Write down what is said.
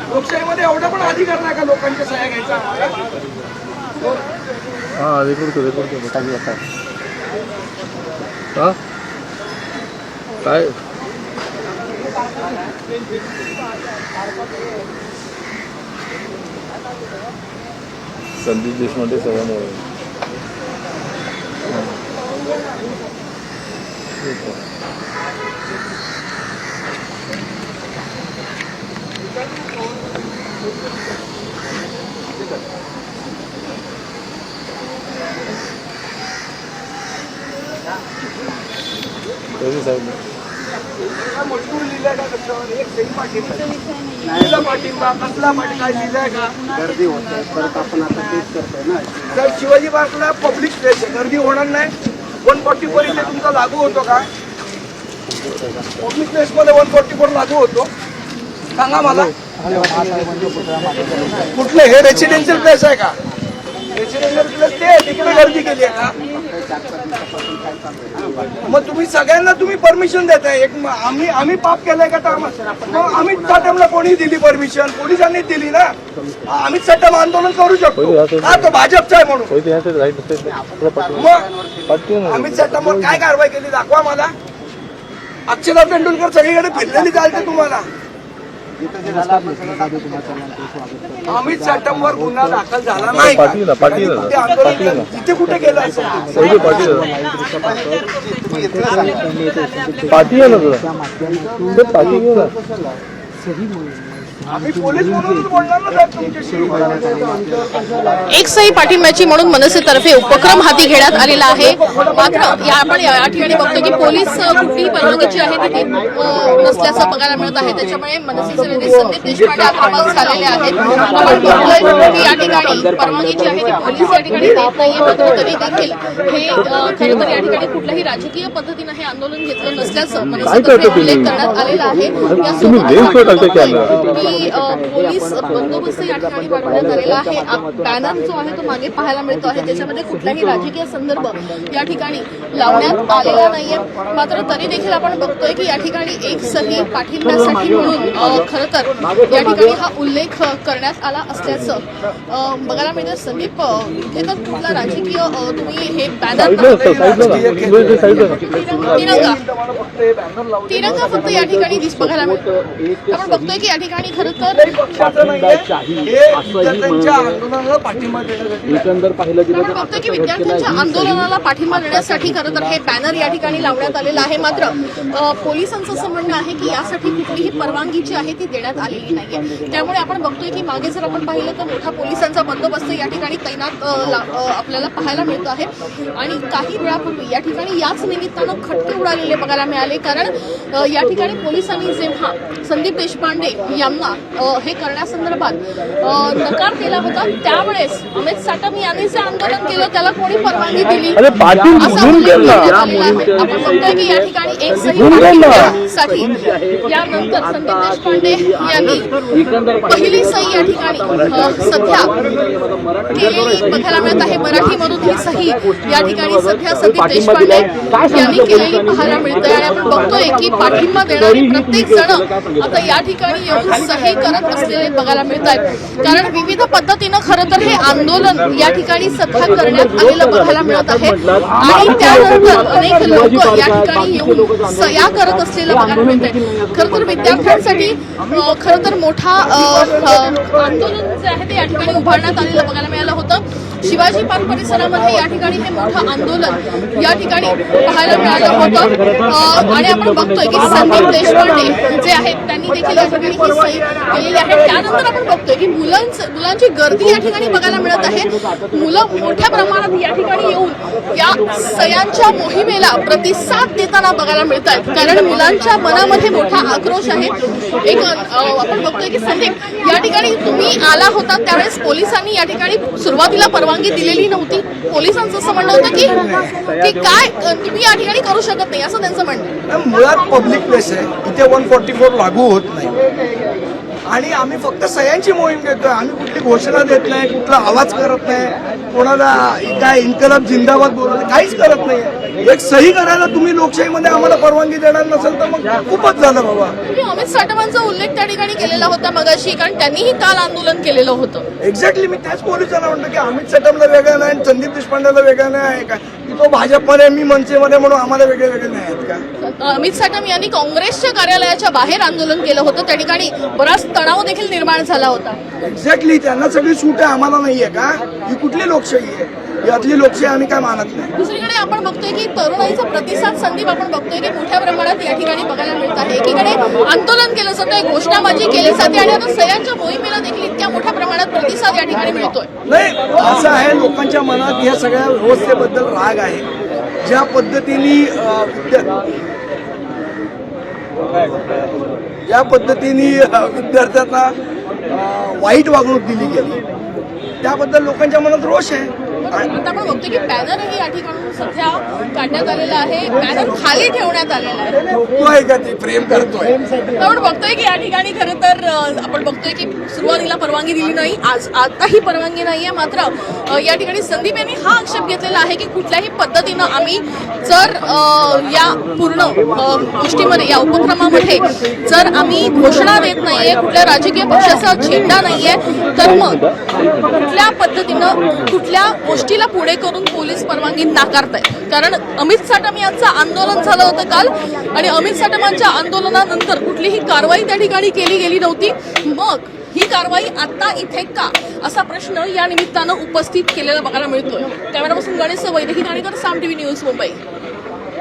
लोकशाहीमध्ये एवढा पण अधिकार नाही का लोकांच्या सह्या घ्यायचा? हां रेकॉर्ड हां काय संदीप देशपांडे सगळ्यांना मजकूर लिहिलाय का त्याच्यावर? एक सही पाठिंबा कसला काय लिहिलाय का? गर्दी होते परत आपण आता तेच करतोय ना. तर शिवाजी पार्कला पब्लिक प्लेस आहे, गर्दी होणार नाही. 144 इथे तुमचा लागू होतो का? पब्लिक प्लेस मध्ये 144 लागू होतो? सांगा मला. कुठलं हे रेसिडेन्शियल प्लेस आहे का? रेसिडेन्शियल प्लेस ते तिकडे गर्दी केली आहे का? मग तुम्ही सगळ्यांना परमिशन देताय. एक आम्ही पाप केलंय का? मग अमित साटमला कोणी दिली परमिशन? पोलिसांनी दिली ना. अमित साटम आंदोलन करू शकतो का? तो भाजपचा आहे म्हणून. मग अमित साटमवर काय कारवाई केली दाखवा मला. अक्षरा तेंडुलकर सगळीकडे फिरलेली चालते तुम्हाला. अमित साटमवर गुन्हा दाखल झाला नाही. तिथे कुठे गेला असेल? पार्टी आहे ना तुला पार्टी घेऊ ना. आम्ही पोलीस म्हणूनच बोलणार ना साहेब तुमच्याशी. एक सही पाठिंब्याची म्हणून मनसेतर्फे उपक्रम हाती घेण्यात आलेला आहे. मात्र आपण या ठिकाणी बघतो की पोलीस कुठलीही परवानगीची आहे ती नसल्याचं बघायला मिळत आहे. त्याच्यामुळे मनसेचे नेते संदीप देशपांडे आक्रमक झालेले आहेत. आपण बघतोय की या ठिकाणी परवानगीची आहे ती पोलीस या ठिकाणी देत नाहीये. मात्र तरी देखील हे खरं तर या ठिकाणी कुठल्याही राजकीय पद्धतीनं हे आंदोलन घेतलं नसल्याचं मनसेतर्फे उल्लेख करण्यात आलेला आहे. पोलीस बंदोबस्त या ठिकाणी वाढवण्यात आलेला आहे. बॅनर जो आहे तो मागे पाहायला मिळतो आहे. त्याच्यामध्ये कुठलाही राजकीय संदर्भ या ठिकाणी लावण्यात आलेला नाहीये. मात्र तरी देखील आपण बघतोय की या ठिकाणी एक सही पाठिंब्यासाठी म्हणून खरं तर या ठिकाणी हा उल्लेख करण्यात आला असल्याचं बघायला मिळतं. संदीप इथे तर कुठला राजकीय तुम्ही हे बॅनर तिरंगा फक्त या ठिकाणी बघायला मिळतो. आपण बघतोय की या ठिकाणी खरं तर एकंदर पाहिलं गेलं तर बघतोय की विद्यार्थ्यांच्या आंदोलनाला पाठिंबा देण्यासाठी खरं तर हे बॅनर या ठिकाणी लावण्यात आलेलं आहे. मात्र पोलिसांचं असं म्हणणं आहे की यासाठी कुठलीही परवानगी जी आहे ती देण्यात आलेली नाहीये. त्यामुळे आपण बघतोय की मागे जर आपण पाहिलं तर मोठा पोलिसांचा बंदोबस्त या ठिकाणी तैनात आपल्याला पाहायला मिळतो आहे. आणि काही वेळापूर्वी या ठिकाणी याच निमित्तानं खटके उडालेले बघायला मिळाले. कारण या ठिकाणी पोलिसांनी जेव्हा संदीप देशपांडे यांना हे करण्यासंदर्भात नकार दिला होता त्यावेळेस अमित साटम यांनी जे आंदोलन केलं त्याला कोणी परवानगी दिली असं आपण बघतोय की या ठिकाणी एक सही साठी यानंतर संदीप देशपांडे यांनी पहिली सही या ठिकाणी सध्या केलेली बघायला मिळत आहे. मराठीमधून ही सही या ठिकाणी सध्या संदीप देशपांडे यांनी केलेली पाहायला मिळते. आणि आपण बघतोय की पाठिंबा देणारी प्रत्येक जण आता या ठिकाणी येऊन सही करत असलेले बघायला मिळत आहेत. कारण विविध पद्धतीनं खरं तर हे आंदोलन या ठिकाणी सध्या करण्यात आलेलं बघायला मिळत आहे. आणि त्यानंतर अनेक लोक या ठिकाणी येऊन सह्या करत असलेलं बघायला मिळत आहे. खरं तर विद्यार्थ्यांसाठी खरं तर मोठा आंदोलन जे आहे ते या ठिकाणी उभारण्यात आलेलं बघायला मिळालं होतं. शिवाजी पार्क परिसरामध्ये या ठिकाणी हे मोठं आंदोलन या ठिकाणी पाहायला मिळालं होतं. आणि आपण बघतोय की संदीप देशपांडे जे आहेत त्यांनी देखील या ठिकाणी ही सही केलेली आहे. त्यानंतर आपण बघतोय की मुलांची गर्दी या ठिकाणी बघायला मिळत आहे. मुलं मोठ्या प्रमाणात या ठिकाणी येऊन या सह्यांच्या मोहिमेला प्रतिसाद देताना बघायला मिळत आहेत. कारण मुलांच्या मनामध्ये मोठा आक्रोश आहे. एक आपण बघतोय की संदीप या ठिकाणी तुम्ही आला होता त्यावेळेस पोलिसांनी या ठिकाणी सुरुवातीला परवानगी दिलेली नव्हती. पोलिसांचं असं म्हणणं होतं की काय तुम्ही या ठिकाणी करू शकत नाही असं त्यांचं म्हणणं. मुळात पब्लिक प्लेस आहे इथे 144 लागू होत नाही. आणि आम्ही फक्त सह्यांची मोहीम घेतोय. आम्ही कुठली घोषणा देत नाही, कुठला आवाज करत नाही, कोणाला काय इन्कलाब जिंदाबाद बोलत काहीच करत नाही. एक सही करायला तुम्ही लोकशाहीमध्ये आम्हाला परवानगी देणार नसेल तर मग खूपच झालं बाबा. की अमित साटमांचा उल्लेख त्या ठिकाणी केलेला होता मगाशी, कारण त्यांनीही काल आंदोलन केलेलं होतं. एक्झॅक्टली मी त्याच पोलिसांना म्हणतो की अमित सटमला वेगळं नाही आणि संदीप देशपांडेला वेगळं नाही आहे का, की तो भाजपमध्ये मी मनसेमध्ये म्हणून आम्हाला वेगळे वेगळे नाही आहेत का. अमित साटम यांनी काँग्रेसच्या कार्यालयाच्या बाहेर आंदोलन केलं होतं, त्या ठिकाणी बराच तणाव देखील निर्माण झाला होता. एक्झॅक्टली त्यांना सगळी सूट आहे, आम्हाला नाहीये का. ही कुठली लोकशाही आहे, यातली लोकशाही आम्ही काय मानत नाही. दुसरीकडे आपण बघतोय की तरुणाईचा प्रतिसाद संदीप आपण बघतोय की मोठ्या प्रमाणात या ठिकाणी बघायला मिळत आहे. एकीकडे आंदोलन केलं जातंय, घोषणाबाजी केली जाते आणि आता सह्यांच्या मोहिमेला देखील इतक्या मोठ्या प्रमाणात प्रतिसाद या ठिकाणी मिळतोय. नाही, असं आहे, लोकांच्या मनात या सगळ्या व्यवस्थेबद्दल राग आहे. ज्या पद्धतीने विद्यार्थ्यांना वाईट वागणूक दिली गेली त्याबद्दल लोकांच्या मनात रोष आहे. आता आपण बघतोय की बॅनरही या ठिकाणी सध्या काढण्यात आलेला आहे, बॅनर खाली ठेवण्यात आलेला आहे. तो आहे का ती प्रेम करतोय. आपण बघतोय की या ठिकाणी खरं तर आपण बघतोय की सुरुवातीला परवानगी दिली नाही, आताही परवानगी नाहीये. मात्र या ठिकाणी संदीप यांनी हा आक्षेप घेतलेला आहे की कुठल्याही पद्धतीनं आम्ही जर या पूर्ण गोष्टीमध्ये या उपक्रमामध्ये जर आम्ही घोषणा देत नाहीये, कुठल्या राजकीय पक्षाचा झेंडा नाहीये, तर मग कुठल्या पद्धतीनं कुठल्या गोष्टीला पुढे करून पोलीस परवानगी नाकारतायत. कारण अमित साटम यांचं आंदोलन झालं होतं काल आणि अमित साटमांच्या आंदोलनानंतर कुठलीही कारवाई त्या ठिकाणी केली गेली नव्हती. मग ही कारवाई आता इथे का, असा प्रश्न या निमित्तानं उपस्थित केलेला बघायला मिळतोय. कॅमेरापासून गणेश वैदेही ठाणेकर, साम टीव्ही न्यूज, मुंबई.